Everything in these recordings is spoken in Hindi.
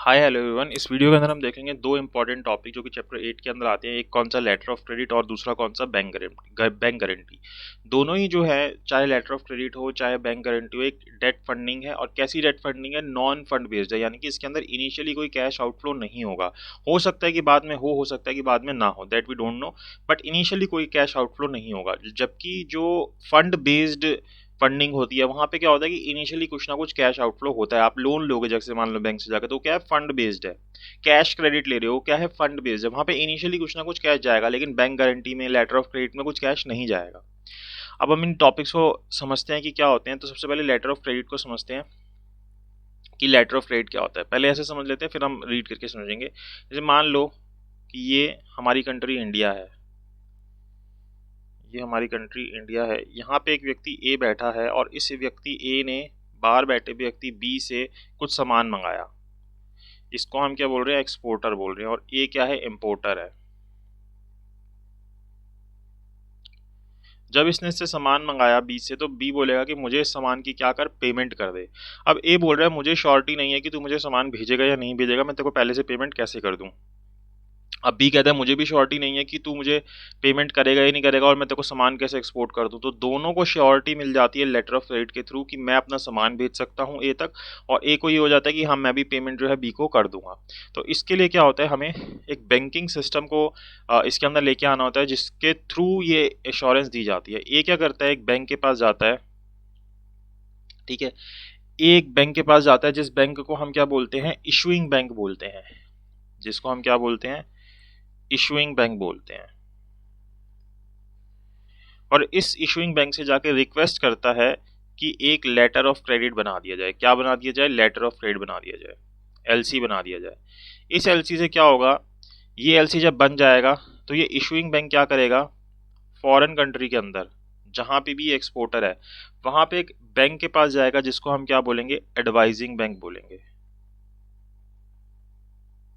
Hi hello everyone. इस वीडियो के अंदर हम देखेंगे दो इंपॉर्टेंट टॉपिक जो कि चैप्टर 8 के अंदर आते हैं। एक कौन सा लेटर ऑफ क्रेडिट और दूसरा कौन सा बैंक गारंटी। दोनों ही जो है, चाहे लेटर ऑफ क्रेडिट हो चाहे बैंक गारंटी हो, एक डेट फंडिंग है। और कैसी डेट फंडिंग है? नॉन फंड बेस्ड है, यानी कि इसके अंदर इनिशियली कोई कैश आउटफ्लो नहीं होगा। हो सकता है कि बाद में हो सकता है कि बाद में ना हो, that we don't know, but initially कोई कैश आउटफ्लो नहीं होगा। जबकि जो फंड बेस्ड फंडिंग होती है वहां पे क्या होता है कि इनिशियली कुछ ना कुछ कैश आउटफ्लो होता है। आप लोन लोगे जैसे मान लो बैंक से जाकर, तो क्या है? फंड बेस्ड है। कैश क्रेडिट ले रहे हो, क्या है? फंड बेस्ड है। वहां पे इनिशियली कुछ ना कुछ कैश जाएगा, लेकिन बैंक गारंटी में, लेटर ऑफ क्रेडिट में कुछ कैश नहीं जाएगा। अब हम इन टॉपिक्स को समझते हैं कि क्या होते हैं। तो सबसे पहले लेटर ऑफ क्रेडिट को समझते हैं कि लेटर ऑफ क्रेडिट क्या होता है। पहले ऐसे समझ लेते हैं, फिर हम रीड करके समझेंगे। जैसे मान लो कि ये हमारी कंट्री इंडिया है, ये हमारी कंट्री इंडिया है। यहाँ पे एक व्यक्ति ए बैठा है और इस व्यक्ति ए ने बाहर बैठे व्यक्ति बी से कुछ सामान मंगाया। इसको हम क्या बोल रहे हैं? एक्सपोर्टर बोल रहे हैं। और ए क्या है? इम्पोर्टर है। जब इसने इससे सामान मंगाया बी से, तो बी बोलेगा कि मुझे इस सामान की क्या कर, पेमेंट कर दे। अब ए बोल रहा है मुझे श्योरिटी नहीं है कि तू मुझे सामान भेजेगा या नहीं भेजेगा, मैं तेरे को पहले से पेमेंट कैसे कर दूं। अब बी कहता है मुझे भी श्योरिटी नहीं है कि तू मुझे पेमेंट करेगा या नहीं करेगा, और मैं तेरे को सामान कैसे एक्सपोर्ट कर दूं। तो दोनों को श्योरिटी मिल जाती है लेटर ऑफ क्रेडिट के थ्रू कि मैं अपना सामान भेज सकता हूं ए तक, और ए को ये हो जाता है कि हाँ मैं भी पेमेंट जो है बी को कर दूंगा। तो इसके लिए क्या होता है, हमें एक बैंकिंग सिस्टम को इसके अंदर लेके आना होता है, जिसके थ्रू ये एश्योरेंस दी जाती है। ए क्या करता है? एक बैंक के पास जाता है, ठीक है। एक बैंक के पास जाता है, जिस बैंक को हम क्या बोलते हैं? इशुइंग बैंक बोलते हैं। जिसको हम क्या बोलते हैं? इशुइंग बैंक बोलते हैं। और इस इशुइंग बैंक से जाके रिक्वेस्ट करता है कि एक लेटर ऑफ क्रेडिट बना दिया जाए। क्या बना दिया जाए? लेटर ऑफ क्रेडिट बना दिया जाए, एलसी बना दिया जाए। इस एलसी से क्या होगा? ये एलसी जब बन जाएगा तो ये इशुइंग बैंक क्या करेगा? फॉरेन कंट्री के अंदर जहां पे भी एक्सपोर्टर है, वहां पे एक बैंक के पास जाएगा, जिसको हम क्या बोलेंगे? एडवाइजिंग बैंक बोलेंगे।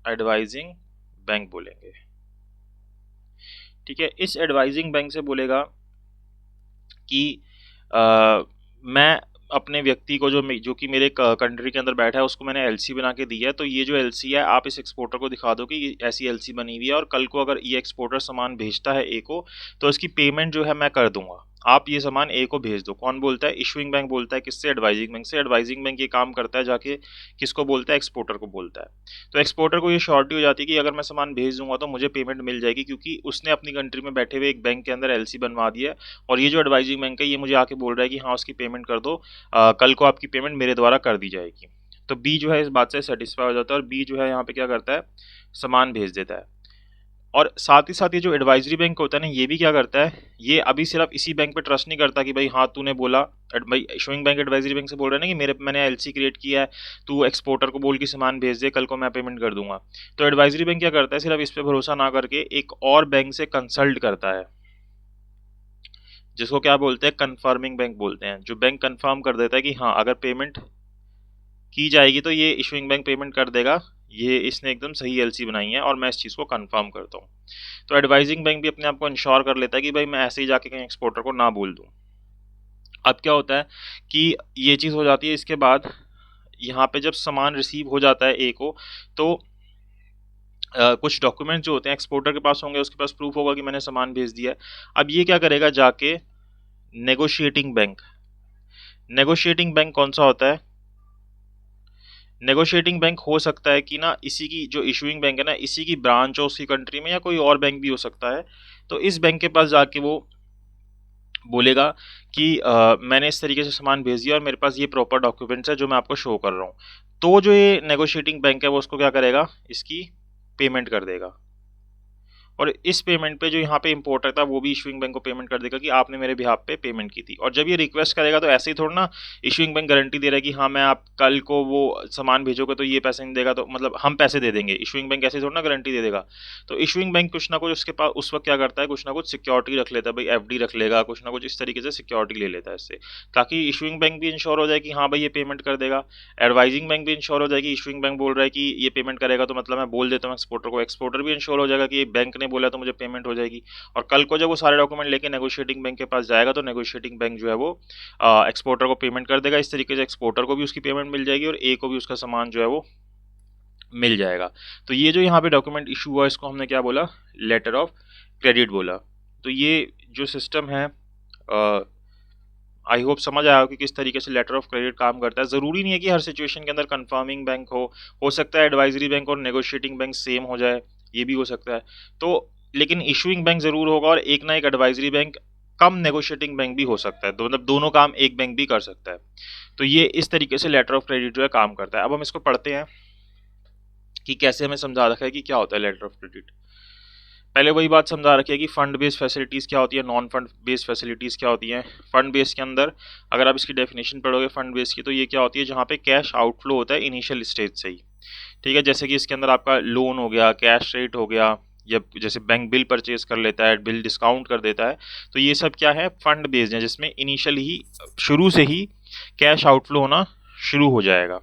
एडवाइजिंग बैंक बोलेंगे, ठीक है। इस एडवाइजिंग बैंक से बोलेगा कि मैं अपने व्यक्ति को जो कि मेरे कंट्री के अंदर बैठा है, उसको मैंने एलसी बना के दी है। तो ये जो एलसी है, आप इस एक्सपोर्टर को दिखा दो कि ऐसी एलसी बनी हुई है, और कल को अगर ये एक्सपोर्टर सामान भेजता है ए को, तो इसकी पेमेंट जो है मैं कर दूंगा। आप ये सामान ए को भेज दो। कौन बोलता है? इशुइंग बैंक बोलता है। किससे? एडवाइजिंग बैंक से। एडवाइजिंग बैंक ये काम करता है जाके किसको बोलता है? एक्सपोर्टर को बोलता है। तो एक्सपोर्टर को ये श्योरिटी हो जाती है कि अगर मैं सामान भेज दूंगा तो मुझे पेमेंट मिल जाएगी, क्योंकि उसने अपनी कंट्री में बैठे हुए एक बैंक के अंदर एलसी बनवा दिया है। और ये जो एडवाइजिंग बैंक है, ये मुझे आके बोल रहा है कि हाँ उसकी पेमेंट कर दो, कल को आपकी पेमेंट मेरे द्वारा कर दी जाएगी। तो बी जो है इस बात से सेटिस्फाई हो जाता है, और बी जो है यहाँ पे क्या करता है? सामान भेज देता है। और साथ ही साथ ये जो एडवाइजरी बैंक होता है ना, ये भी क्या करता है? ये अभी सिर्फ इसी बैंक पे ट्रस्ट नहीं करता कि भाई हाँ तूने बोला, भाई इशुइंग बैंक एडवाइजरी बैंक से बोल रहा है ना कि मैंने एलसी क्रिएट किया है, तू एक्सपोर्टर को बोल के सामान भेज दे, कल को मैं पेमेंट कर दूंगा। तो एडवाइजरी बैंक क्या करता है? सिर्फ इस पे भरोसा ना करके एक और बैंक से कंसल्ट करता है, जिसको क्या बोलते हैं? कंफर्मिंग बैंक बोलते हैं। जो बैंक कंफर्म कर देता है कि हाँ अगर पेमेंट की जाएगी तो ये इशुइंग बैंक पेमेंट कर देगा, ये इसने एकदम सही एलसी बनाई है और मैं इस चीज़ को कंफर्म करता हूँ। तो एडवाइजिंग बैंक भी अपने आप को इंश्योर कर लेता है कि भाई मैं ऐसे ही जाके कहीं एक्सपोर्टर को ना बोल दूँ। अब क्या होता है कि ये चीज़ हो जाती है। इसके बाद यहाँ पे जब सामान रिसीव हो जाता है ए को, तो कुछ डॉक्यूमेंट जो होते हैं एक्सपोर्टर के पास होंगे, उसके पास प्रूफ होगा कि मैंने सामान भेज दिया है। अब ये क्या करेगा? जाके नेगोशिएटिंग बैंक। नेगोशिएटिंग बैंक कौन सा होता है? नेगोशिएटिंग बैंक हो सकता है कि ना इसी की जो इशुइंग बैंक है ना, इसी की ब्रांच हो उसकी कंट्री में, या कोई और बैंक भी हो सकता है। तो इस बैंक के पास जाके वो बोलेगा कि मैंने इस तरीके से सामान भेज दिया और मेरे पास ये प्रॉपर डॉक्यूमेंट्स है जो मैं आपको शो कर रहा हूँ। तो जो ये नेगोशिएटिंग बैंक है वो उसको क्या करेगा? इसकी पेमेंट कर देगा। और इस पेमेंट पे जो यहाँ पे इंपोर्टर था वो भी इशुइंग बैंक को पेमेंट कर देगा कि आपने मेरे बिहाफ पे पेमेंट की थी। और जब ये रिक्वेस्ट करेगा तो ऐसे ही थोड़ा ना इशुइंग बैंक गारंटी दे रहा है कि हाँ मैं आप कल को वो सामान भेजोगे तो ये पैसे नहीं देगा, तो मतलब हम पैसे दे देंगे। इशुइंग बैंक ऐसे थोड़ा ना गारंटी दे देगा। तो इशुइंग बैंक कुछ ना कुछ उसके पास उस वक्त क्या करता है? कुछ ना कुछ सिक्योरिटी रख लेता है, भाई एफडी रख लेगा, कुछ ना कुछ इस तरीके से सिक्योरिटी ले लेता है इससे, ताकि इशुइंग बैंक भी इंश्योर हो जाए कि हाँ भाई ये पेमेंट कर देगा। एडवाइजिंग बैंक भी इंश्योर हो जाएगी, इशुइंग बैंक बोल रहा है कि ये पेमेंट करेगा, तो मतलब मैं बोल देता हूँ एक्सपोर्टर को, एक्सपोर्टर भी इंश्योर हो जाएगा कि बैंक ने बोला तो मुझे पेमेंट हो जाएगी। और कल को जब वो सारे डॉक्यूमेंट लेके नेगोशिएटिंग बैंक के पास जाएगा तो नेगोशिएटिंग बैंक जो है वो एक्सपोर्टर को पेमेंट कर देगा। इस तरीके से एक्सपोर्टर को भी उसकी पेमेंट मिल जाएगी और ए को भी उसका सामान जो है वो मिल जाएगा। तो ये जो यहाँ पे डॉक्यूमेंट इशू हुआ इसको हमने क्या बोला, लेटर ऑफ क्रेडिट बोला। तो ये जो सिस्टम है आई होप समझ आया हो कि किस तरीके से लेटर ऑफ क्रेडिट काम करता है। ज़रूरी नहीं है कि हर सिचुएशन के अंदर कंफर्मिंग बैंक हो सकता है एडवाइजरी बैंक और नेगोशिएटिंग बैंक सेम हो जाए, ये भी हो सकता है। तो लेकिन इशूइंग बैंक ज़रूर होगा और एक ना एक एडवाइजरी बैंक कम नेगोशिएटिंग बैंक भी हो सकता है, तो मतलब दोनों काम एक बैंक भी कर सकता है। तो ये इस तरीके से लेटर ऑफ क्रेडिट जो है काम करता है। अब हम इसको पढ़ते हैं कि कैसे हमें समझा रखा है कि क्या होता है लेटर ऑफ क्रेडिट। पहले वही बात समझा रखी है कि फंड बेस्ड फैसिलिटीज़ क्या होती है, नॉन फंड बेस्ड फैसिलिटीज़ क्या होती हैं। फंड बेस्ड के अंदर अगर आप इसकी डेफिनेशन पढ़ोगे फंड बेस्ड की, तो ये क्या होती है, जहाँ पे कैश आउटफ्लो होता है इनिशियल स्टेज से ही, ठीक है। जैसे कि इसके अंदर आपका लोन हो गया, कैश रेट हो गया, या जैसे बैंक बिल परचेज कर लेता है, बिल डिस्काउंट कर देता है, तो ये सब क्या है, फंड बेस्ड है, जिसमें इनिशियली ही शुरू से ही कैश आउटफ्लो होना शुरू हो जाएगा।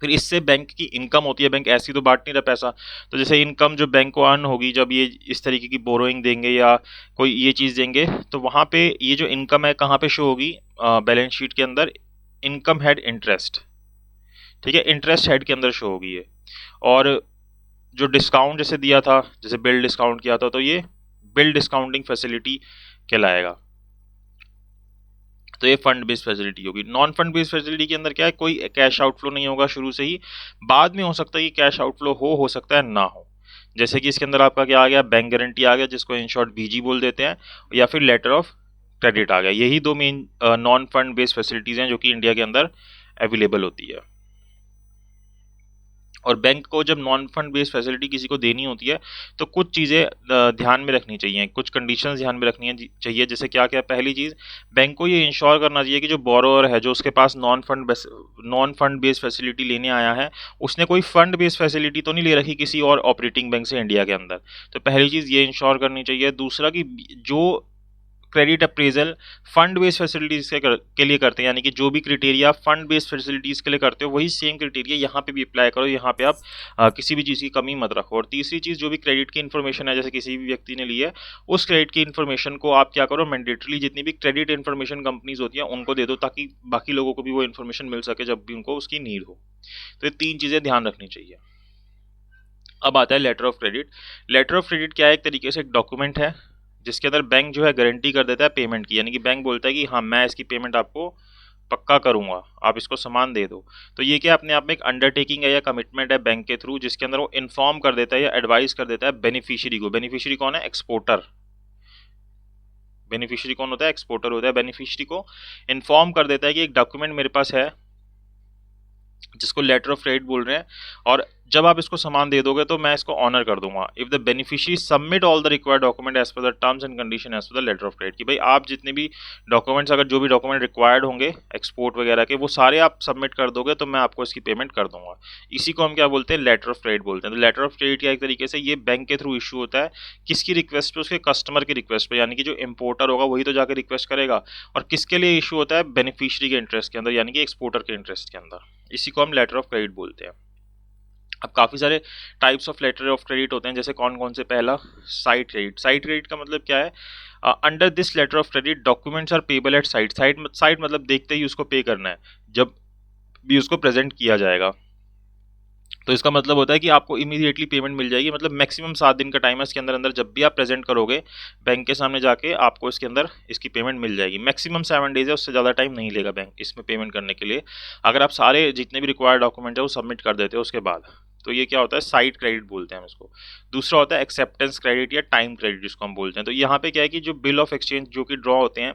फिर इससे बैंक की इनकम होती है, बैंक ऐसी तो बांट नहीं रहा पैसा, तो जैसे इनकम जो बैंक को अर्न होगी जब ये इस तरीके की बोरोइंग देंगे या कोई ये चीज़ देंगे, तो वहाँ पे ये जो इनकम है कहाँ पे शो होगी, बैलेंस शीट के अंदर इनकम हेड इंटरेस्ट, ठीक है, इंटरेस्ट हेड के अंदर शो होगी ये। और जो डिस्काउंट जैसे दिया था, जैसे बिल डिस्काउंट किया था, तो ये बिल डिस्काउंटिंग फैसिलिटी कहलाएगा। तो ये फंड बेस्ड फैसिलिटी होगी। नॉन फंड बेस्ड फैसिलिटी के अंदर क्या है, कोई कैश आउटफ्लो नहीं होगा शुरू से ही, बाद में हो सकता है कि कैश आउटफ्लो हो सकता है ना हो। जैसे कि इसके अंदर आपका क्या आ गया, बैंक गारंटी आ गया, जिसको इन शॉर्ट बीजी बोल देते हैं, या फिर लेटर ऑफ क्रेडिट आ गया। यही दो main non fund based facilities हैं जो कि इंडिया के अंदर अवेलेबल होती है। और बैंक को जब नॉन फंड बेस्ड फैसिलिटी किसी को देनी होती है, तो कुछ चीज़ें ध्यान में रखनी चाहिए, कुछ कंडीशंस ध्यान में रखनी चाहिए। जैसे क्या क्या, पहली चीज़, बैंक को ये इंश्योर करना चाहिए कि जो बोरोअर है, जो उसके पास नॉन फंड बेस्ड फैसिलिटी लेने आया है, उसने कोई फंड बेस्ड फैसिलिटी तो नहीं ले रखी किसी और ऑपरेटिंग बैंक से इंडिया के अंदर। तो पहली चीज़ ये इंश्योर करनी चाहिए। दूसरा कि जो credit appraisal fund based facilities के लिए करते हैं, यानी कि जो भी क्राइटेरिया फंड बेस्ड फैसिलिटीज के लिए करते हो वही सेम क्राइटेरिया यहाँ पे भी अप्लाई करो, यहाँ पे आप किसी भी चीज़ की कमी मत रखो। और तीसरी चीज़, जो भी क्रेडिट की इन्फॉर्मेशन है, जैसे किसी भी व्यक्ति ने ली है, उस क्रेडिट की इन्फॉर्मेशन को आप क्या करो, मैंडेटरीली जितनी भी क्रेडिट इन्फॉर्मेशन कंपनीज होती हैं उनको दे दो, ताकि बाकी लोगों को भी वो इन्फॉर्मेशन मिल सके जब भी उनको उसकी नीड हो। तो ये तीन चीज़ें ध्यान रखनी चाहिए। अब आता है letter of credit. Letter of credit क्या है, एक तरीके से एक डॉक्यूमेंट है जिसके अंदर बैंक जो है गारंटी कर देता है पेमेंट की, यानी कि बैंक बोलता है कि हाँ मैं इसकी पेमेंट आपको पक्का करूंगा, आप इसको सामान दे दो। तो ये क्या अपने आप में एक अंडरटेकिंग है या कमिटमेंट है बैंक के थ्रू, जिसके अंदर वो इन्फॉर्म कर देता है या एडवाइस कर देता है बेनिफिशियरी को। बेनिफिशियरी कौन है, एक्सपोर्टर। बेनिफिशियरी कौन होता है, एक्सपोर्टर होता है। बेनिफिशियरी को इन्फॉर्म कर देता है कि एक डॉक्यूमेंट मेरे पास है जिसको लेटर ऑफ क्रेडिट बोल रहे हैं, और जब आप इसको सामान दे दोगे तो मैं इसको ऑनर कर दूंगा। If the beneficiary submit all the required document as per the terms and condition as per the letter of credit, कि भाई आप जितने भी डॉक्यूमेंट्स, अगर जो भी डॉक्यूमेंट रिक्वायर्ड होंगे एक्सपोर्ट वगैरह के, वो सारे आप सबमिट कर दोगे तो मैं आपको इसकी पेमेंट कर दूंगा। इसी को हम क्या बोलते हैं, लेटर ऑफ क्रेडिट बोलते हैं। तो लेटर ऑफ क्रेडिट का एक तरीके से ये बैंक के थ्रू इशू होता है, किसकी रिक्वेस्ट पे, उसके कस्टमर की रिक्वेस्ट पे, यानी कि जो इंपोर्टर होगा वही तो जाकर रिक्वेस्ट करेगा। और किसके लिए इशू होता है, बेनिफिशियरी के इंटरेस्ट के अंदर, यानी कि एक्सपोर्टर के इंटरेस्ट के अंदर। इसी को हम लेटर ऑफ क्रेडिट बोलते हैं। अब काफ़ी सारे types of letter of credit होते हैं, जैसे कौन कौन से, पहला साइट क्रेडिट। साइट क्रेडिट का मतलब क्या है, under this letter of credit documents are payable at sight. Sight मतलब देखते ही उसको पे करना है, जब भी उसको प्रेजेंट किया जाएगा। तो इसका मतलब होता है कि आपको इमीडिएटली पेमेंट मिल जाएगी, मतलब मैक्सिमम 7 दिन का टाइम है इसके अंदर अंदर, जब भी आप प्रेजेंट करोगे बैंक के सामने जाके आपको इसके अंदर इसकी पेमेंट मिल जाएगी। मैक्सिमम 7 डेज है, उससे ज़्यादा टाइम नहीं लेगा बैंक इसमें पेमेंट करने के लिए, अगर आप सारे जितने भी रिक्वायर्ड डॉक्यूमेंट है वो सबमिट कर देते हो उसके बाद। तो ये क्या होता है, साइट क्रेडिट बोलते हैं हम इसको। दूसरा होता है एक्सेप्टेंस क्रेडिट या टाइम क्रेडिट जिसको हम बोलते हैं। तो यहाँ पे क्या है कि जो बिल ऑफ एक्सचेंज जो कि ड्रॉ होते हैं,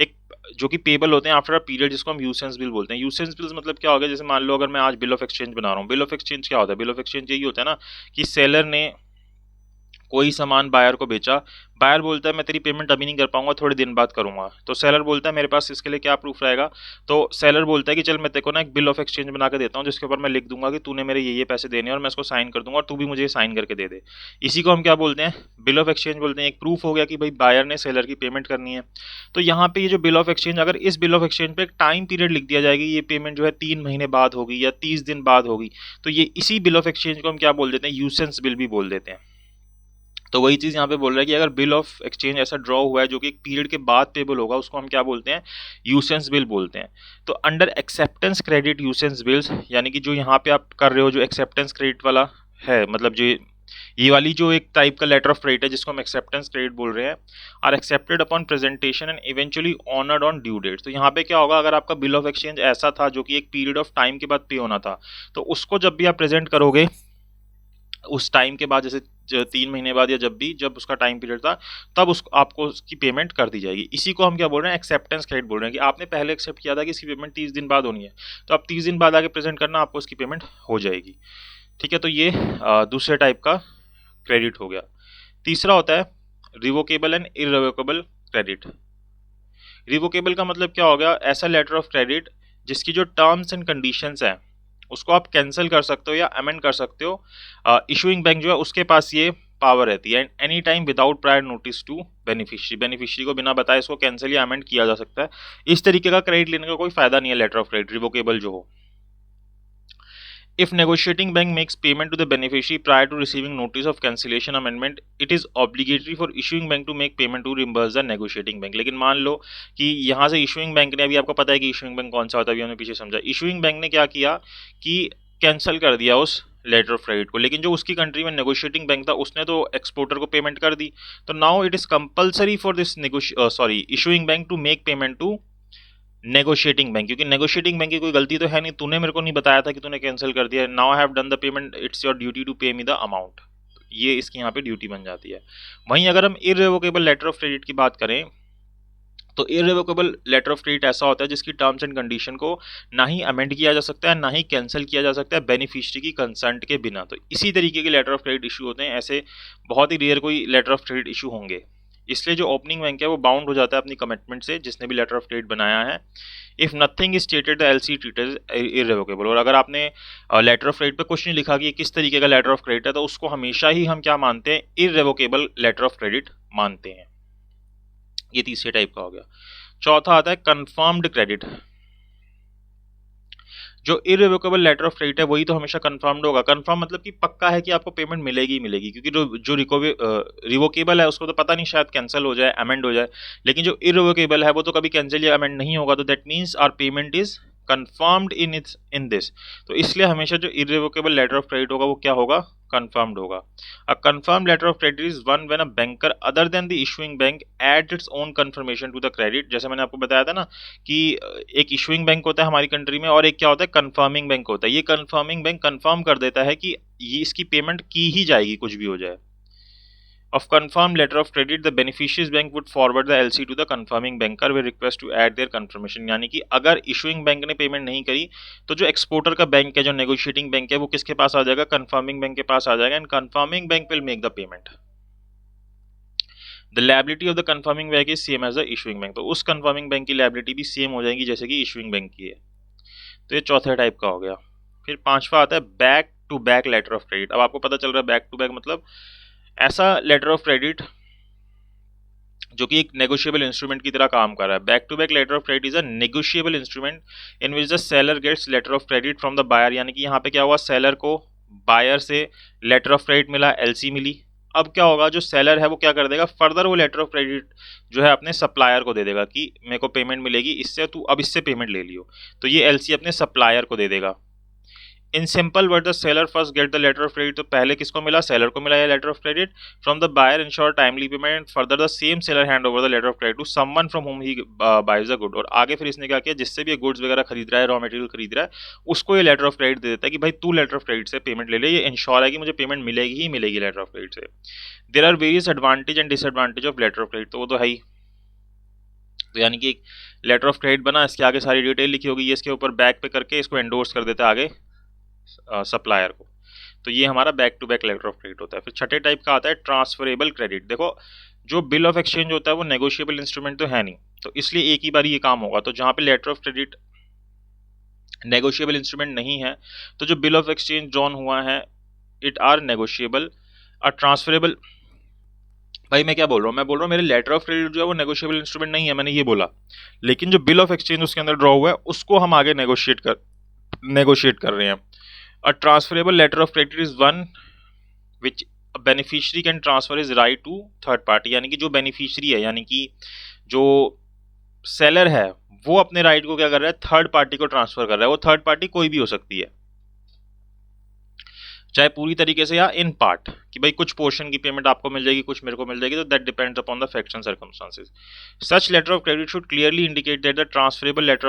एक जो कि पेबल होते हैं आफ्टर अ पीरियड, जिसको हम यूसेंस बिल बोलते हैं। यूसेंस बिल्स मतलब क्या हो गया, जैसे मान लो अगर मैं आज बिल ऑफ एक्सचेंज बना रहा हूँ, बिल ऑफ एक्सचेंज क्या होता है, बिल ऑफ एक्सचेंज यही होता है ना कि सेलर ने कोई सामान बायर को बेचा, बायर बोलता है मैं तेरी पेमेंट अभी नहीं कर पाऊंगा, थोड़े दिन बाद करूंगा। तो सेलर बोलता है मेरे पास इसके लिए क्या प्रूफ रहेगा, तो सेलर बोलता है कि चल मैं तेरे को ना एक बिल ऑफ एक्सचेंज बना के देता हूँ, जिसके ऊपर मैं लिख दूंगा कि तूने मेरे ये पैसे देने और मैं इसको साइन कर दूंगा और तू भी मुझे साइन करके दे दे। इसी को हम क्या बोलते हैं, बिल ऑफ एक्सचेंज बोलते हैं। एक प्रूफ हो गया कि भाई बायर ने सेलर की पेमेंट करनी है। तो यहाँ पे ये जो बिल ऑफ एक्सचेंज, अगर इस बिल ऑफ एक्सचेंज पे एक टाइम पीरियड लिख दिया जाएगी, ये पेमेंट जो है 3 महीने बाद होगी या 30 दिन बाद होगी, तो ये इसी बिल ऑफ एक्सचेंज को हम क्या बोल देते हैं, यूसेंस बिल भी बोल देते हैं। तो वही चीज़ यहाँ पे बोल रहा है कि अगर बिल ऑफ एक्सचेंज ऐसा ड्रॉ हुआ है जो कि एक पीरियड के बाद पेबल होगा, उसको हम क्या बोलते हैं, यूसेंस बिल बोलते हैं। तो अंडर एक्सेप्टेंस क्रेडिट यूसेंस बिल्स, यानी कि जो यहाँ पे आप कर रहे हो जो एक्सेप्टेंस क्रेडिट वाला है, मतलब जो ये वाली जो एक टाइप का लेटर ऑफ क्रेडिट है जिसको हम एक्सेप्टेंस क्रेडिट बोल रहे हैं, are accepted upon presentation and eventually honoured on due date. तो यहाँ पे क्या होगा, अगर आपका बिल ऑफ एक्सचेंज ऐसा था जो कि एक पीरियड ऑफ टाइम के बाद पे होना था, तो उसको जब भी आप प्रेजेंट करोगे उस टाइम के बाद, जैसे 3 महीने बाद या जब उसका टाइम पीरियड था, तब उसको आपको उसकी पेमेंट कर दी जाएगी। इसी को हम क्या बोल रहे हैं, एक्सेप्टेंस क्रेडिट बोल रहे हैं कि आपने पहले एक्सेप्ट किया था कि इसकी पेमेंट 30 दिन बाद होनी है, तो आप 30 दिन बाद आके प्रेजेंट करना, आपको उसकी पेमेंट हो जाएगी। ठीक है, तो ये दूसरे टाइप का क्रेडिट हो गया। तीसरा होता है revocable and irrevocable credit. Revocable का मतलब क्या हो गया, ऐसा लेटर ऑफ क्रेडिट जिसकी जो टर्म्स एंड कंडीशंस हैं उसको आप कैंसिल कर सकते हो या अमेंड कर सकते हो। इशूइंग बैंक जो है उसके पास ये पावर रहती है, and any time without prior notice to beneficiary को बिना बताए इसको कैंसिल या अमेंड किया जा सकता है। इस तरीके का क्रेडिट लेने का कोई फायदा नहीं है लेटर ऑफ क्रेडिट रिवोकेबल जो हो। If negotiating bank makes payment to the beneficiary prior to receiving notice of cancellation amendment, it is obligatory for issuing bank to make payment to reimburse the negotiating bank। लेकिन मान लो कि यहाँ से issuing bank ने, अभी आपको पता है कि issuing bank कौन सा होता है, अभी हमने पीछे समझा, issuing bank ने क्या किया कि कैंसिल कर दिया उस लेटर ऑफ क्रेडिट को, लेकिन जो उसकी कंट्री में नेगोशिएटिंग बैंक था उसने तो एक्सपोर्टर को पेमेंट कर दी। तो now it is compulsory for this issuing bank to make payment to negotiating bank, क्योंकि नेगोशिएटिंग बैंक की कोई गलती तो है नहीं, तूने मेरे को नहीं बताया था कि तूने कैंसिल कर दिया, now I have done the payment, it's your duty to pay me the amount. ये इसकी यहाँ पे ड्यूटी बन जाती है। वहीं अगर हम इररिवोकेबल लेटर ऑफ क्रेडिट की बात करें, तो इररिवोकेबल लेटर ऑफ क्रेडिट ऐसा होता है जिसकी टर्म्स एंड कंडीशन को ना ही अमेंड किया जा सकता है ना ही कैंसिल किया जा सकता है बेनिफिशियरी की कंसेंट के बिना। तो इसी तरीके के लेटर ऑफ क्रेडिट इशू होते हैं, ऐसे बहुत ही रेयर कोई लेटर ऑफ क्रेडिट इशू होंगे। इसलिए जो ओपनिंग बैंक है वो बाउंड हो जाता है अपनी कमिटमेंट से, जिसने भी लेटर ऑफ क्रेडिट बनाया है। If nothing is stated the LC treated irrevocable. और अगर आपने लेटर ऑफ क्रेडिट पे कुछ नहीं लिखा कि ये किस तरीके का लेटर ऑफ क्रेडिट है, तो उसको हमेशा ही हम क्या मानते हैं, इररिवोकेबल लेटर ऑफ क्रेडिट मानते हैं। ये तीसरे टाइप का हो गया। चौथा आता है कंफर्म्ड क्रेडिट। जो इररिवोकेबल लेटर ऑफ क्रेडिट है वही तो हमेशा कंफर्म्ड होगा। कंफर्म मतलब कि पक्का है कि आपको पेमेंट मिलेगी मिलेगी, क्योंकि जो रिवोकेबल है उसको तो पता नहीं, शायद कैंसिल हो जाए, अमेंड हो जाए, लेकिन जो इररिवोकेबल है वो तो कभी कैंसिल या अमेंड नहीं होगा। तो that means our payment is confirmed in this. तो इसलिए हमेशा जो इररिवोकेबल लेटर ऑफ क्रेडिट होगा वो क्या होगा, कंफर्म्ड होगा। A confirm letter of credit is one when a banker other than the issuing bank add its own confirmation to the credit. जैसे मैंने आपको बताया था ना कि एक इशूइंग बैंक होता है हमारी कंट्री में और एक क्या होता है, कंफर्मिंग बैंक होता है। ये कंफर्मिंग बैंक कंफर्म कर देता है कि ये इसकी पेमेंट की ही जाएगी कुछ भी हो जाए। Of confirmed letter of credit, the beneficiary's bank would forward the LC to the confirming banker with request to add their confirmation। यानी कि अगर इशूइंग बैंक ने पेमेंट नहीं करी तो जो एक्सपोर्टर का बैंक है, जो नेगोशिएटिंग बैंक है, वो किसके पास आ जाएगा, कंफर्मिंग बैंक के पास आ जाएगा, and confirming bank will make the payment. The liability of the confirming bank is same as the issuing bank. तो उस कंफर्मिंग बैंक की लायबिलिटी भी सेम हो जाएगी जैसे कि इशूइंग बैंक की है। तो ये चौथे टाइप का हो गया। फिर पांचवा आता है back to back letter of credit. अब आपको पता चल रहा है बैक टू बैक मतलब ऐसा लेटर ऑफ क्रेडिट जो कि एक नेगोशिएबल इंस्ट्रूमेंट की तरह काम कर रहा है। Back to back letter of credit is a negotiable instrument in which the seller gets letter of credit from the buyer. यानी कि यहाँ पे क्या हुआ, सेलर को बायर से लेटर ऑफ क्रेडिट मिला, एलसी मिली। अब क्या होगा, जो सेलर है वो क्या कर देगा, फर्दर वो लेटर ऑफ क्रेडिट जो है अपने सप्लायर को दे देगा कि मेरे को पेमेंट मिलेगी इससे, तू अब इससे पेमेंट ले लियो। तो ये एलसी अपने सप्लायर को दे देगा। In simple word the seller first get the letter of credit. तो पहले किसको मिला, सेलर को मिला ये letter of credit from the buyer ensure timely payment. Further the same seller hand over the letter of credit to someone from whom he buys the good. और आगे फिर इसने क्या किया, जिससे भी ये गुड्स वगैरह खरीद रहा है, रॉ मटेरियल खरीद रहा है, उसको ये लेटर ऑफ क्रेडिट दे देता है कि भाई तू लेटर ऑफ क्रेडिट से पेमेंट ले ले, ये इंश्योर है कि मुझे पेमेंट मिलेगी ही मिलेगी लेटर ऑफ क्रेडिट से। There are various advantage and disadvantage of letter of credit. तो वो तो है ही। तो यानी कि एक लेटर ऑफ क्रेडिट बना, इसके आगे सारी डिटेल लिखी होगी, ये इसके ऊपर बैक पे करके इसको एंडोर्स कर देता है आगे सप्लायर को। तो ये हमारा back to back letter of credit होता है। फिर छठे टाइप का आता है ट्रांसफरेबल क्रेडिट। देखो जो बिल ऑफ एक्सचेंज होता है वो नेगोशिएबल इंस्ट्रूमेंट तो है नहीं, तो इसलिए एक ही बार ये काम होगा। तो जहाँ पे letter of credit negotiable instrument नहीं है, तो जो बिल ऑफ एक्सचेंज ड्रॉन हुआ है इट आर नेगोशिएबल। और ट्रांसफरेबल, भाई मैं क्या बोल रहा हूँ, मैं बोल रहा हूँ मेरे लेटर ऑफ क्रेडिट जो है वो नेगोशिएबल इंस्ट्रूमेंट नहीं है, मैंने ये बोला, लेकिन जो बिल ऑफ एक्सचेंज उसके अंदर ड्रॉ हुआ है उसको हम आगे नेगोशिएट कर रहे हैं। A transferable letter of credit is one which beneficiary can transfer is right to third party, यानी कि जो बेनिफिशियरी है, यानी कि जो सेलर है, वो अपने राइट को क्या कर रहा है, थर्ड पार्टी को ट्रांसफर कर रहा है। वो थर्ड पार्टी कोई भी हो सकती है, चाहे पूरी तरीके से या इन पार्ट, कि भाई कुछ पोर्शन की पेमेंट आपको मिल जाएगी, कुछ मेरे को मिल जाएगी, तो that depends upon the facts and circumstances. Such letter of credit should clearly indicate that the transferable letter letter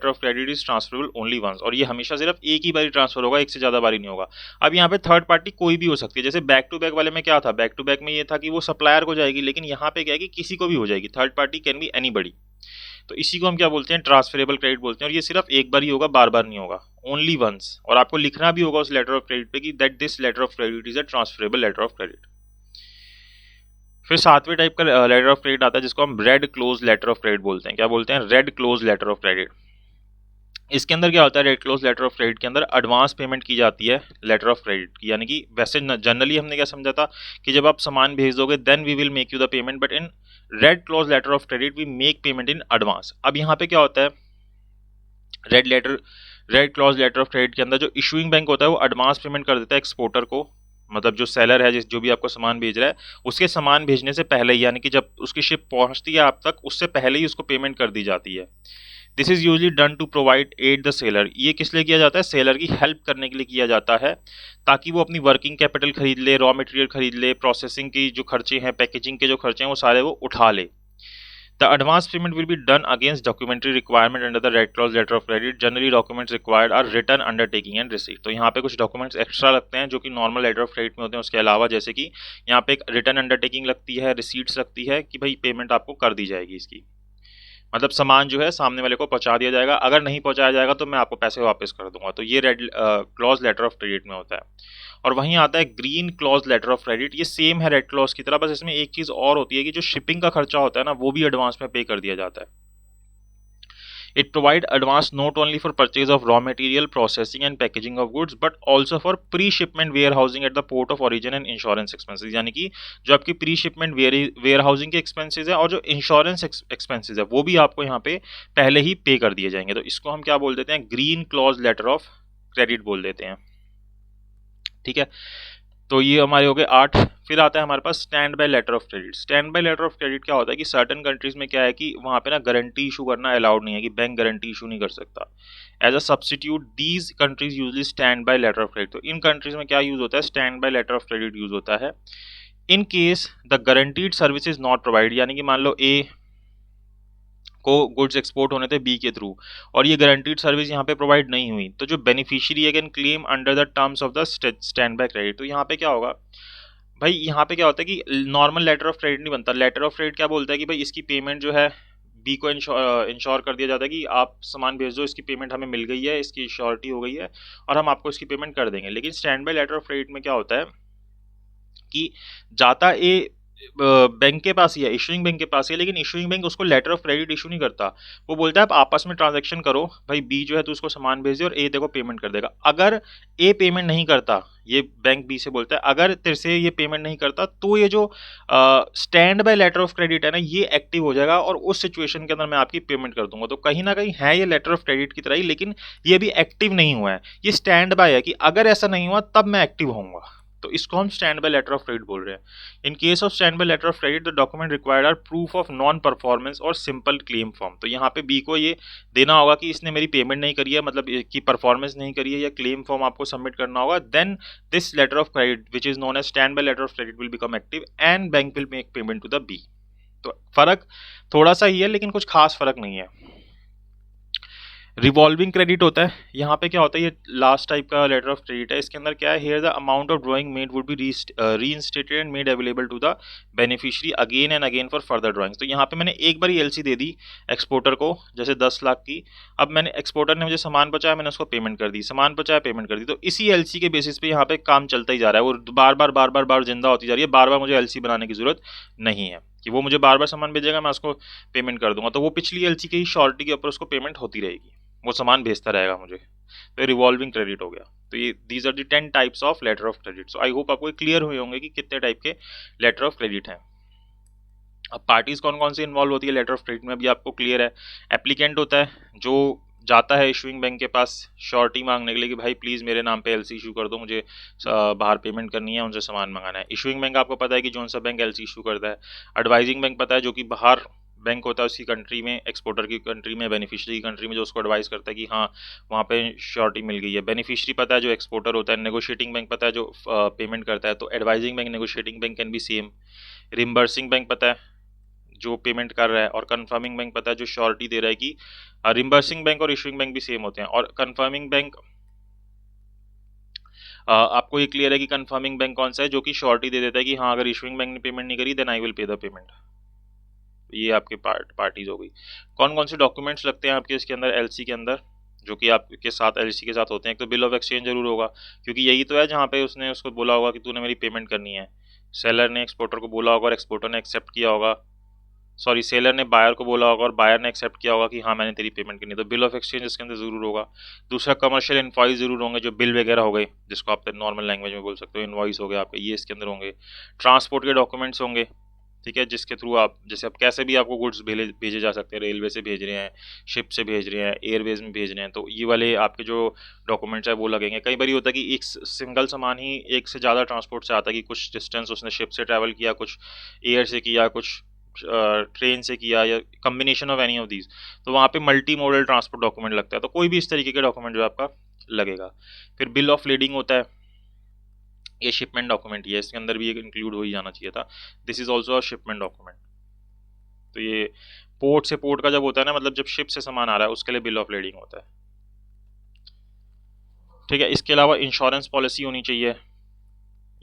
of credit is transferable only once, और ये हमेशा सिर्फ एक ही बारी ट्रांसफर होगा, एक से ज्यादा बारी नहीं होगा। अब यहाँ पे थर्ड पार्टी कोई भी हो सकती है, जैसे बैक टू बैक वाले में क्या था, बैक टू बैक में ये था कि वो सप्लायर को जाएगी, लेकिन यहाँ पे क्या है कि किसी को भी हो जाएगी, third party can be anybody. तो इसी को हम क्या बोलते हैं, ट्रांसफरेबल क्रेडिट बोलते हैं, और ये सिर्फ एक बार ही होगा, बार बार नहीं होगा, ओनली वंस। और आपको लिखना भी होगा उस लेटर ऑफ क्रेडिट पे कि that this letter of credit is a transferable letter of credit. फिर सातवें टाइप का लेटर ऑफ क्रेडिट आता है जिसको हम red clause letter of credit बोलते हैं। क्या बोलते हैं, red clause letter of credit. इसके अंदर क्या होता है, red clause letter of credit के अंदर एडवांस पेमेंट की जाती है लेटर ऑफ क्रेडिट की, यानी कि वैसे जनरली हमने क्या समझा था कि जब आप सामान भेज दोगे then we will make you the payment, but in red clause letter of credit we make payment in advance. अब यहाँ पे क्या होता है, red clause letter of credit के अंदर जो इशूइंग बैंक होता है वो एडवांस पेमेंट कर देता है एक्सपोर्टर को, मतलब जो सेलर है, जो भी आपको सामान भेज रहा है, उसके सामान भेजने से पहले ही, यानी कि जब उसकी शिप पहुंचती है आप तक, उससे पहले ही उसको पेमेंट कर दी जाती है। This is usually done to provide aid the seller. ये किस लिए किया जाता है, सेलर की हेल्प करने के लिए किया जाता है, ताकि वो अपनी वर्किंग कैपिटल खरीद ले, रॉ मटेरियल खरीद ले, प्रोसेसिंग की जो खर्चे हैं, पैकेजिंग के जो खर्चे हैं, वो सारे वो उठा ले। The advance payment will be done against documentary requirement under the red clause letter of credit. Generally, documents required are written undertaking and receipt. तो यहाँ पे कुछ डॉक्यूमेंट्स एक्स्ट्रा लगते हैं जो कि नॉर्मल लेटर ऑफ क्रेडिट में होते हैं, उसके अलावा जैसे कि यहाँ पे एक रिटर्न अंडरटेकिंग लगती है, रिसीट्स लगती है कि भाई पेमेंट आपको कर दी जाएगी इसकी, मतलब सामान जो है सामने वाले को पहुंचा दिया जाएगा, अगर नहीं पहुंचाया जाएगा तो मैं आपको पैसे वापस कर दूंगा। तो ये red clause letter of credit में होता है। और वहीं आता है green clause letter of credit. ये सेम है रेड क्लॉज की तरह, बस इसमें एक चीज और होती है कि जो शिपिंग का खर्चा होता है ना, वो भी एडवांस में पे कर दिया जाता है। It provide advance not only for purchase of raw material, processing and packaging of goods, but also for pre-shipment warehousing at the port of origin and insurance expenses। यानी कि जो आपकी pre-shipment warehousing के expenses है और जो insurance expenses है, वो भी आपको यहाँ पे पहले ही पे कर दिए जाएंगे। तो इसको हम क्या बोल देते हैं, green clause letter of credit बोल देते हैं। ठीक है, तो ये हमारे हो गए 8। फिर आता है हमारे पास stand bye letter of credit. Stand bye letter of credit क्या होता है कि सर्टेन कंट्रीज में क्या है कि वहाँ पे ना गारंटी इशू करना अलाउड नहीं है, कि बैंक गारंटी इशू नहीं कर सकता। As a substitute these countries usually stand by letter of credit. तो इन कंट्रीज में क्या यूज होता है, stand by letter of credit use होता है in case the guaranteed service is not provide. यानी कि मान लो ए को गुड्स एक्सपोर्ट होने थे बी के थ्रू और ये गारंटीड सर्विस यहाँ पे प्रोवाइड नहीं हुई, तो जो beneficiary can claim under the terms of the stand by credit. तो यहाँ पे क्या होगा भाई, यहाँ पे क्या होता है कि नॉर्मल लेटर ऑफ क्रेडिट नहीं बनता। लेटर ऑफ क्रेडिट क्या बोलता है कि भाई इसकी पेमेंट जो है बी को इंश्योर कर दिया जाता है कि आप सामान भेज दो, इसकी पेमेंट हमें मिल गई है, इसकी श्योरिटी हो गई है और हम आपको इसकी पेमेंट कर देंगे। लेकिन stand by letter of credit में क्या होता है कि जाता ए बैंक के पास ही है, इशूइंग बैंक के पास ही है, लेकिन इशूइंग बैंक उसको लेटर ऑफ क्रेडिट इशू नहीं करता। वो बोलता है आप आपस में ट्रांजैक्शन करो, भाई बी जो है तो उसको सामान भेज दे और ए देखो पेमेंट कर देगा। अगर ए पेमेंट नहीं करता, ये बैंक बी से बोलता है अगर तेरे से ये पेमेंट नहीं करता तो ये जो stand by letter of credit है ना, ये एक्टिव हो जाएगा और उस सिचुएशन के अंदर मैं आपकी पेमेंट कर दूंगा। तो कहीं ना कहीं है ये लेटर ऑफ क्रेडिट की तरह ही, लेकिन ये अभी एक्टिव नहीं हुआ है, ये स्टैंड बाय है कि अगर ऐसा नहीं हुआ तब मैं एक्टिव होऊंगा। तो इसको हम stand by letter of credit बोल रहे हैं। In case of stand by letter of credit the document required are proof of non performance और सिंपल क्लेम फॉर्म। तो यहाँ पे बी को ये देना होगा कि इसने मेरी पेमेंट नहीं करी है, मतलब कि परफॉर्मेंस नहीं करी है, या क्लेम फॉर्म आपको सबमिट करना होगा। Then this letter of credit which is known as stand by letter of credit will become active and bank will make payment to the B. तो फर्क थोड़ा सा ही है, लेकिन कुछ खास फर्क नहीं है। रिवॉल्विंग क्रेडिट होता है, यहाँ पे क्या होता है, ये लास्ट टाइप का लेटर ऑफ क्रेडिट है। इसके अंदर क्या है, here the amount of drawing made would be reinstated and made available to the beneficiary again and again for further drawings. तो यहाँ पे मैंने एक बार एलसी दे दी एक्सपोर्टर को, जैसे 10 लाख की। अब मैंने एक्सपोर्टर ने मुझे सामान पहुंचाया, मैंने उसको पेमेंट कर दी, सामान पहुंचाया पेमेंट कर दी। तो इसी एलसी के बेसिस पे यहाँ पे काम चलता ही जा रहा है, वो बार बार जिंदा होती जा रही है। बार बार मुझे एलसी बनाने की जरूरत नहीं है कि वो मुझे बार बार सामान भेजेगा, मैं उसको पेमेंट कर दूंगा। तो वो पिछली एलसी की ही श्योरिटी के ऊपर उसको पेमेंट होती रहेगी, वो सामान भेजता रहेगा मुझे। तो रिवॉल्विंग क्रेडिट हो गया। तो ये these are the 10 types of letter of credit. So I hope आपको क्लियर हुए होंगे कि कितने टाइप के लेटर ऑफ क्रेडिट हैं। अब पार्टीज कौन कौन सी इन्वॉल्व होती है लेटर ऑफ क्रेडिट में, भी आपको क्लियर है। एप्लीकेंट होता है जो जाता है इशूइंग बैंक के पास श्योरिटी मांगने के लिए कि भाई प्लीज़ मेरे नाम पे एलसी इशू कर दो, मुझे बाहर पेमेंट करनी है, उनसे सामान मंगाना है। इशूइंग बैंक आपको पता है कि कौन सा बैंक एलसी इशू करता है। एडवाइजिंग बैंक पता है जो कि बाहर बैंक होता है उसकी कंट्री में, एक्सपोर्टर की कंट्री में, बेनिफिशियरी की कंट्री में, जो उसको एडवाइस करता है कि हाँ वहाँ पे श्योरिटी मिल गई है। बेनिफिशियरी पता है जो एक्सपोर्टर होता है। नेगोशिएटिंग बैंक पता है जो पेमेंट करता है। तो advising bank, negotiating bank can be same. Reimbursing bank पता है जो पेमेंट कर रहा है, और कंफर्मिंग बैंक पता है जो श्योरिटी दे रहा है कि रिम्बर्सिंग बैंक और इशूइंग बैंक भी सेम होते हैं। और कंफर्मिंग बैंक आपको ये क्लियर है कि कंफर्मिंग बैंक कौन सा है, जो कि श्योरिटी दे देता है कि हाँ अगर इशूइंग बैंक ने पेमेंट नहीं करी then I will pay the payment. ये आपके पार्टीज हो गई। कौन कौन से डॉक्यूमेंट्स लगते हैं आपके इसके अंदर एलसी के अंदर, जो कि आपके साथ एलसी के साथ होते हैं? एक तो बिल ऑफ एक्सचेंज जरूर होगा, क्योंकि यही तो है जहाँ पे उसने उसको बोला होगा कि तूने मेरी पेमेंट करनी है। सेलर ने एक्सपोर्टर को बोला होगा और एक्सपोर्टर ने एक्सेप्ट किया होगा, सॉरी सेलर ने बायर को बोला होगा और बायर ने एक्सेप्ट किया होगा कि हाँ मैंने तेरी पेमेंट करनी है, तो बिल ऑफ एक्सचेंज इसके अंदर जरूर होगा। दूसरा कमर्शियल इनवॉइस जरूर होंगे, जो बिल वगैरह हो गए, जिसको आप नॉर्मल लैंग्वेज में बोल सकते हो इनवॉइस हो गए आपके, ये इसके अंदर होंगे। ट्रांसपोर्ट के डॉक्यूमेंट्स होंगे, ठीक है, जिसके थ्रू आप जैसे आप कैसे भी आपको गुड्स भेजे जा सकते हैं, रेलवे से भेज रहे हैं, शिप से भेज रहे हैं, एयरवेज में भेज रहे हैं, तो ये वाले आपके जो डॉक्यूमेंट्स है वो लगेंगे। कई बार ये होता है कि एक सिंगल सामान ही एक से ज़्यादा ट्रांसपोर्ट से आता है, कि कुछ डिस्टेंस उसने शिप से ट्रैवल किया, कुछ एयर से किया, कुछ ट्रेन से किया, या combination of any of these, तो वहाँ पे मल्टी मॉडल ट्रांसपोर्ट डॉक्यूमेंट लगता है। तो कोई भी इस तरीके के डॉक्यूमेंट जो आपका लगेगा। फिर बिल ऑफ लीडिंग होता है, ये शिपमेंट डॉक्यूमेंट ही है, इसके अंदर भी एक इंक्लूड हो ही जाना चाहिए था। This is also a shipment document. तो ये पोर्ट से पोर्ट का जब होता है ना, मतलब जब शिप से सामान आ रहा है उसके लिए बिल ऑफ लीडिंग होता है, ठीक है। इसके अलावा इंश्योरेंस पॉलिसी होनी चाहिए,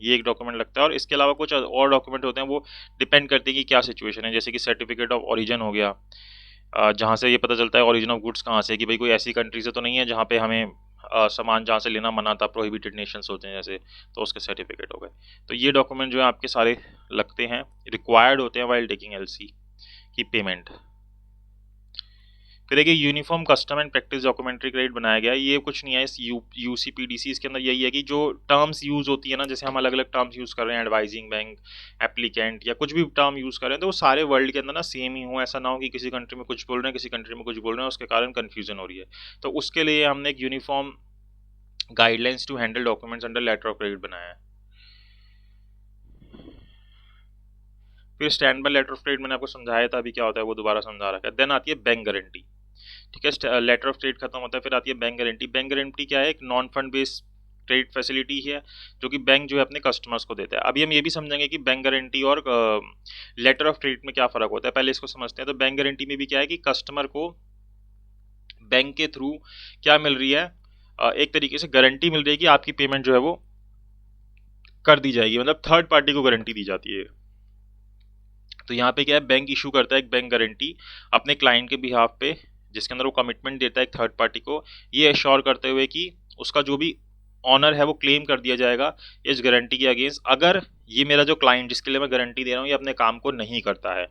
ये एक डॉक्यूमेंट लगता है। और इसके अलावा कुछ और डॉक्यूमेंट होते हैं, वो डिपेंड करते हैं कि क्या सिचुएशन है। जैसे कि सर्टिफिकेट ऑफ ओरिजिन हो गया, जहाँ से ये पता चलता है ओरिजिन ऑफ गुड्स कहाँ से, कि भाई कोई ऐसी कंट्री से तो नहीं है जहाँ पे हमें सामान जहाँ से लेना मना था, प्रोहिबिटेड नेशंस होते हैं जैसे, तो उसके सर्टिफिकेट हो गए। तो ये डॉक्यूमेंट जो है आपके सारे लगते हैं, रिक्वायर्ड होते हैं वाइल टेकिंग एलसी की पेमेंट। फिर देखिए uniform custom and practice documentary credit बनाया गया है। ये कुछ नहीं है इस यूसीपीडीसी, इसके अंदर यही है कि जो टर्म्स यूज होती है ना, जैसे हम अलग अलग टर्म्स यूज कर रहे हैं, एडवाइजिंग बैंक, एप्लीकेंट, या कुछ भी टर्म यूज कर रहे हैं, तो वो सारे वर्ल्ड के अंदर ना सेम ही हो। ऐसा ना हो कि किसी कंट्री में कुछ बोल रहे हैं, किसी कंट्री में कुछ बोल रहे हैं, उसके कारण कन्फ्यूजन हो रही है। तो उसके लिए हमने एक uniform guidelines to handle documents under letter of credit बनाया है। फिर stand by letter of credit मैंने आपको समझाया था, अभी क्या होता है वो दोबारा समझा रखा है। देन आती है बैंक गारंटी, ठीक है। लेटर ऑफ क्रेडिट खत्म होता है, फिर आती है बैंक गारंटी। बैंक गारंटी क्या है? एक non fund based credit facility है, जो कि बैंक जो है अपने कस्टमर्स को देता है। अभी हम ये भी समझेंगे कि बैंक गारंटी और लेटर ऑफ क्रेडिट में क्या फ़र्क होता है, पहले इसको समझते हैं। तो बैंक गारंटी में भी क्या है कि कस्टमर को बैंक के थ्रू क्या मिल रही है, एक तरीके से गारंटी मिल रही है कि आपकी पेमेंट जो है वो कर दी जाएगी, मतलब थर्ड पार्टी को गारंटी दी जाती है। तो यहाँ पे क्या है, बैंक इशू करता है एक बैंक गारंटी अपने क्लाइंट के बिहाफ पे, जिसके अंदर वो कमिटमेंट देता है एक थर्ड पार्टी को, ये एश्योर करते हुए कि उसका जो भी ऑनर है वो क्लेम कर दिया जाएगा इस गारंटी के अगेंस्ट, अगर ये मेरा जो क्लाइंट जिसके लिए मैं गारंटी दे रहा हूँ ये अपने काम को नहीं करता है,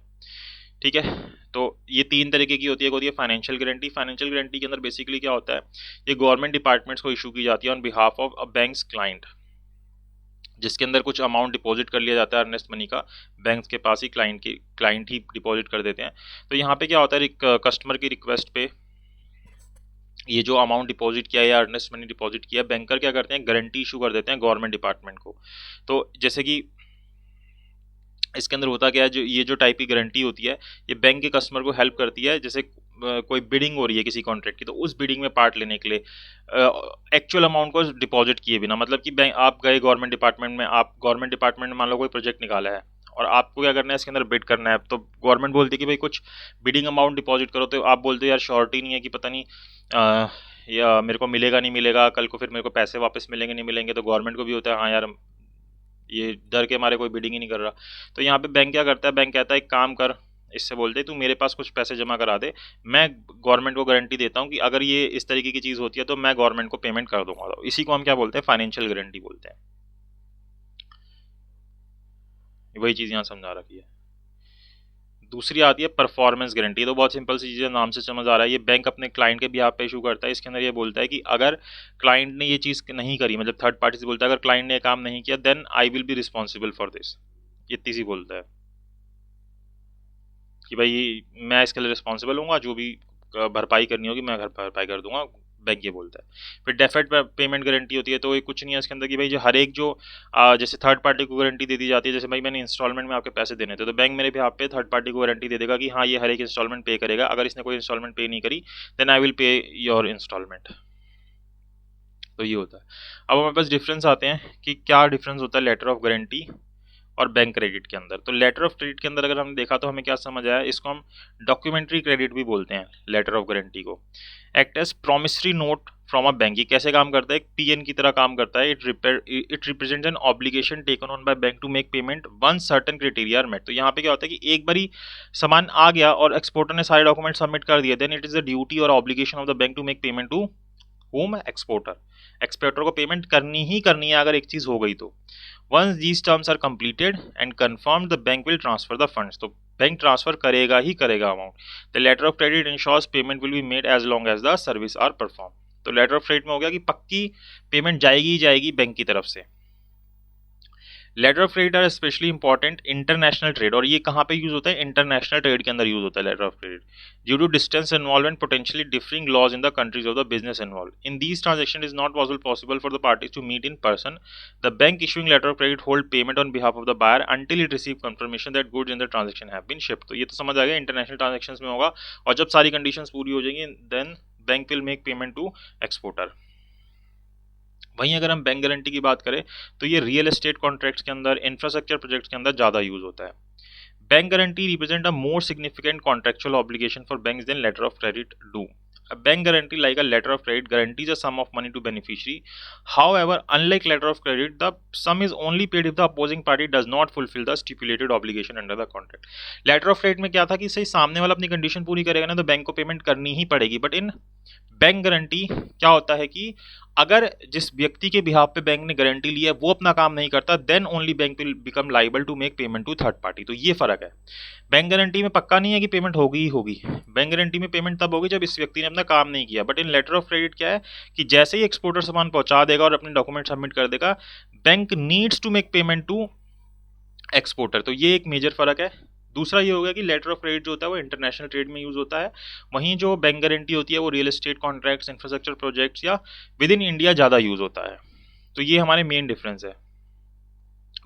ठीक है। तो ये तीन तरीके की होती है। एक होती है फाइनेंशियल गारंटी। फाइनेंशियल गारंटी के अंदर बेसिकली क्या होता है, ये गवर्नमेंट डिपार्टमेंट्स को इशू की जाती है on behalf of a banks client, जिसके अंदर कुछ अमाउंट डिपॉजिट कर लिया जाता है अर्नेस्ट मनी का, बैंक के पास ही क्लाइंट ही डिपॉजिट कर देते हैं। तो यहाँ पे क्या होता है, कस्टमर की रिक्वेस्ट पे ये जो अमाउंट डिपॉजिट किया है या अर्नेस्ट मनी डिपॉजिट किया है, बैंकर क्या करते हैं, गारंटी इशू कर देते हैं गवर्नमेंट डिपार्टमेंट को। तो जैसे कि इसके अंदर होता क्या है, जो ये जो टाइप की गारंटी होती है, ये बैंक के कस्टमर को हेल्प करती है। जैसे कोई बिडिंग हो रही है किसी कॉन्ट्रैक्ट की, तो उस बिडिंग में पार्ट लेने के लिए एक्चुअल अमाउंट को डिपॉजिट किए बिना, मतलब कि बैंक आप गए गवर्नमेंट डिपार्टमेंट में, आप गवर्नमेंट डिपार्टमेंट में मान लो कोई प्रोजेक्ट निकाला है और आपको क्या करना है इसके अंदर बिड करना है, तो गवर्नमेंट बोलती है कि भाई कुछ बिडिंग अमाउंट डिपॉजिट करो, तो आप बोलते हो यार श्योरिटी नहीं है कि पता नहीं या मेरे को मिलेगा नहीं मिलेगा, कल को फिर मेरे को पैसे वापस मिलेंगे नहीं मिलेंगे, तो गवर्नमेंट को भी होता है हाँ यार ये डर के मारे कोई बिडिंग ही नहीं कर रहा। तो यहाँ पे बैंक क्या करता है, बैंक कहता है एक काम कर, इससे बोलते तू मेरे पास कुछ पैसे जमा करा दे, मैं गवर्नमेंट को गारंटी देता हूँ कि अगर ये इस तरीके की चीज़ होती है तो मैं गवर्नमेंट को पेमेंट कर दूंगा। तो इसी को हम क्या बोलते हैं, फाइनेंशियल गारंटी बोलते हैं। वही चीज़ यहाँ समझा रखी है। दूसरी आती है परफॉर्मेंस गारंटी। तो बहुत सिंपल सी चीज़ें, नाम से समझ आ रहा है, ये बैंक अपने क्लाइंट के बिहाफ पे इशू करता है। इसके अंदर ये बोलता है कि अगर क्लाइंट ने ये चीज़ नहीं करी, मतलब थर्ड पार्टी से बोलता है अगर क्लाइंट ने ये काम नहीं किया, then I will be responsible for this, इतनी सी बोलता है कि भाई मैं इसके लिए रिस्पॉन्सिबल हूँ, जो भी भरपाई करनी होगी मैं घर भरपाई कर दूंगा, बैंक ये बोलता है। फिर डेफर्ड पेमेंट गारंटी होती है, तो ये कुछ नहीं है इसके अंदर कि भाई जो हर एक जो जैसे थर्ड पार्टी को गारंटी दे दी जाती है, जैसे भाई मैंने इंस्टॉलमेंट में आपके पैसे देने थे, तो बैंक मेरे भी आप पे थर्ड पार्टी को गारंटी दे देगा कि हाँ ये हर एक इंस्टॉलमेंट पे करेगा, अगर इसने कोई इंस्टॉलमेंट पे नहीं करी then I will pay your instalment. तो ये होता है। अब हमारे पास डिफरेंस आते हैं कि क्या डिफरेंस होता है लेटर ऑफ गारंटी और बैंक क्रेडिट के अंदर। तो लेटर ऑफ क्रेडिट के अंदर अगर हमने देखा तो हमें क्या समझ आया, इसको हम डॉक्यूमेंट्री क्रेडिट भी बोलते हैं लेटर ऑफ गारंटी को। Act as promissory note from a bank. ये कैसे काम करता है, एक पीएन की तरह काम करता है। It represents an obligation taken on by bank to make payment when certain criteria are met. तो यहाँ पे क्या होता है कि एक बारी सामान आ गया और एक्सपोर्टर ने सारे डॉक्यूमेंट सबमिट कर दिए, then it is the duty और obligation of the bank to make payment to home exporter. Exporter को पेमेंट करनी ही करनी है अगर एक चीज हो गई तो। Once these terms are completed and confirmed the bank will transfer the funds. तो बैंक ट्रांसफर करेगा ही करेगा amount. The letter of credit ensures payment will be made as long as the service are perform. तो लेटर ऑफ क्रेडिट में हो गया कि पक्की पेमेंट जाएगी ही जाएगी बैंक की तरफ से। Letter of credit are specially important international trade. और ये कहाँ पे यूज होता है, इंटरनेशनल ट्रेड के अंदर यूज होता है letter of credit. Due to distance involve and potentially differing laws in the countries of the business involve in these transaction is not possible for the parties to meet in person. The bank issuing letter of credit hold payment on behalf of the buyer until it receive confirmation that goods in the transaction have been shipped. तो ये तो समझ आ गया इंटरनेशनल ट्रांजेक्शन में होगा, और जब सारी कंडीशंस पूरी हो जाएंगी then bank will make payment to exporter. वहीं अगर हम बैंक गारंटी की बात करें तो ये रियल एस्टेट कॉन्ट्रैक्ट्स के अंदर, इंफ्रास्ट्रक्चर प्रोजेक्ट्स के अंदर ज़्यादा यूज होता है। Bank guarantee represent a more significant contractual obligation for banks than letter of credit do. A bank guarantee, like a letter of credit, guarantees a sum of money to beneficiary. However, unlike letter of credit, the sum is only paid if the opposing party does not fulfill the stipulated obligation under the contract. Letter of credit में क्या था कि सही सामने वाला अपनी कंडीशन पूरी करेगा ना तो बैंक को पेमेंट करनी ही पड़ेगी। बट इन बैंक गारंटी क्या होता है कि अगर जिस व्यक्ति के बिहाफ पे बैंक ने गारंटी ली है वो अपना काम नहीं करता, then only bank will become liable to make payment to third party. तो ये फर्क है। बैंक गारंटी में पक्का नहीं है कि पेमेंट होगी ही होगी। बैंक गारंटी में पेमेंट तब होगी जब इस व्यक्ति ने अपना काम नहीं किया। But in letter of credit क्या है कि जैसे ही एक्सपोर्टर सामान पहुंचा देगा और अपने डॉक्यूमेंट सबमिट कर देगा, bank needs to make payment to exporter. तो ये एक मेजर फर्क है। दूसरा ये हो गया कि लेटर ऑफ क्रेडिट जो होता है वो इंटरनेशनल ट्रेड में यूज होता है, वहीं जो बैंक गारंटी होती है वो real estate contracts, infrastructure projects या विद इन इंडिया ज़्यादा यूज होता है। तो ये हमारे मेन डिफरेंस है।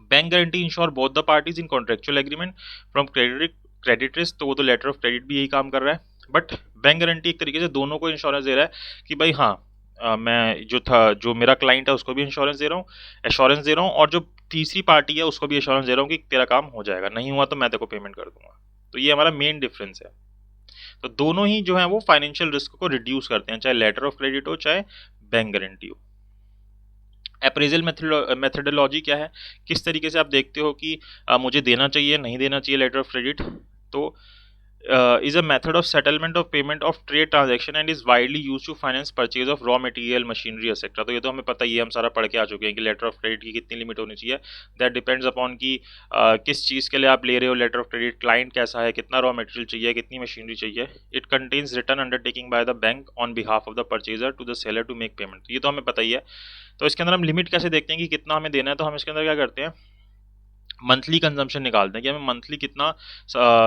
Bank guarantee ensure both the parties in contractual agreement from credit risk. तो वो तो लेटर ऑफ क्रेडिट भी यही काम कर रहा है। बट बैंक गारंटी एक तरीके से दोनों को इंश्योरेंस दे रहा है कि भाई हाँ मैं जो मेरा क्लाइंट है उसको भी इंश्योरेंस दे रहा हूँ, एश्योरेंस दे रहा हूँ, और जो तीसरी पार्टी है उसको भी एश्योरेंस दे रहा हूँ कि तेरा काम हो जाएगा, नहीं हुआ तो मैं तेरे को पेमेंट कर दूंगा। तो ये हमारा मेन डिफरेंस है। तो दोनों ही जो है वो फाइनेंशियल रिस्क को रिड्यूस करते हैं, चाहे लेटर ऑफ क्रेडिट हो चाहे बैंक गारंटी हो। अप्रेजल मेथडोलॉजी क्या है, किस तरीके से आप देखते हो कि मुझे देना चाहिए नहीं देना चाहिए लेटर ऑफ क्रेडिट। तो is a method of settlement of payment of trade transaction and is widely used to finance purchase of raw material, machinery etc. तो ये तो हमें पता ही है, हम सारा पढ़ के आ चुके हैं कि लेटर ऑफ क्रेडिट की कितनी लिमिट होनी चाहिए। दैट डिपेंड्स अपॉन कि किस चीज़ के लिए आप ले रहे हो लेटर ऑफ क्रेडिट, क्लाइंट कैसा है, कितना रॉ मटेरियल चाहिए, कितनी मशीनरी चाहिए। It contains return undertaking by the bank on behalf of the purchaser to the seller to make payment. ये तो हमें पता ही है। तो इसके अंदर हम लिमिट कैसे देखते हैं कि कितना हमें देना है। तो हम इसके अंदर क्या करते हैं, मंथली कंजम्पशन निकालते हैं कि हमें मंथली कितना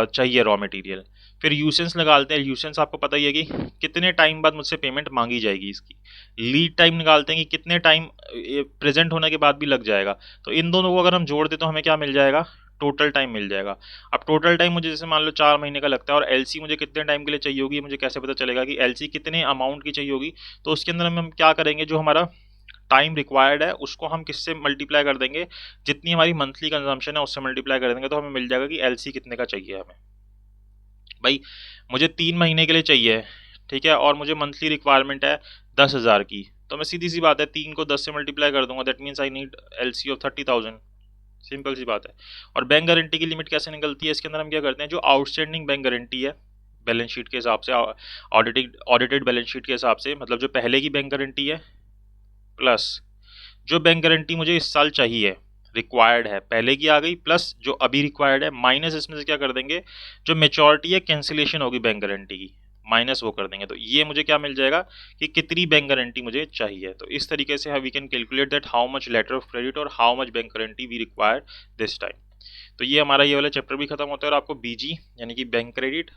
चाहिए रॉ मटेरियल। फिर यूसेंस निकालते हैं। यूसेंस आपको पता ही है कि कितने टाइम बाद मुझसे पेमेंट मांगी जाएगी। इसकी लीड टाइम निकालते हैं कि कितने टाइम प्रेजेंट होने के बाद भी लग जाएगा। तो इन दोनों को अगर हम जोड़ दें तो हमें क्या मिल जाएगा, टोटल टाइम मिल जाएगा। अब टोटल टाइम मुझे जैसे मान लो 4 महीने का लगता है, और एलसी मुझे कितने टाइम के लिए चाहिए होगी, मुझे कैसे पता चलेगा कि एलसी कितने अमाउंट की चाहिए होगी। तो उसके अंदर हम क्या करेंगे, जो हमारा टाइम रिक्वायर्ड है उसको हम किससे मल्टीप्लाई कर देंगे, जितनी हमारी मंथली कंजम्पशन है उससे मल्टीप्लाई कर देंगे, तो हमें मिल जाएगा कि एलसी कितने का चाहिए हमें। भाई मुझे 3 महीने के लिए चाहिए, ठीक है, और मुझे मंथली रिक्वायरमेंट है 10,000 की, तो मैं सीधी सी बात है 3 को 10 से मल्टीप्लाई कर दूंगा। That means I need LC of 30,000। Simple सी बात है। और बैंक गारंटी की लिमिट कैसे निकलती है, इसके अंदर हम क्या करते हैं, जो आउटस्टैंडिंग बैंक गारंटी है बैलेंस शीट के हिसाब से, ऑडिटेड बैलेंस शीट के हिसाब से, मतलब जो पहले की बैंक गारंटी है प्लस जो बैंक गारंटी मुझे इस साल चाहिए, रिक्वायर्ड है, पहले की आ गई, प्लस जो अभी रिक्वायर्ड है, माइनस इसमें से क्या कर देंगे, जो मेच्योरिटी है कैंसिलेशन होगी बैंक गारंटी की, माइनस वो कर देंगे। तो ये मुझे क्या मिल जाएगा कि कितनी बैंक गारंटी मुझे चाहिए। तो इस तरीके से we can calculate that how much letter of credit और how much bank guarantee we require this time. तो ये हमारा ये वाला चैप्टर भी खत्म होता है और आपको बीजी यानी कि बैंक क्रेडिट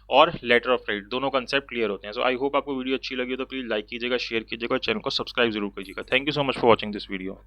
और लेटर ऑफ क्रेडिट दोनों कंसेप्ट क्लियर होते हैं। सो आई होप आपको वीडियो अच्छी लगी हो तो प्लीज़ लाइक कीजिएगा, शेयर कीजिएगा और चैनल को सब्सक्राइब जरूर कीजिएगा। Thank you so much for watching this video.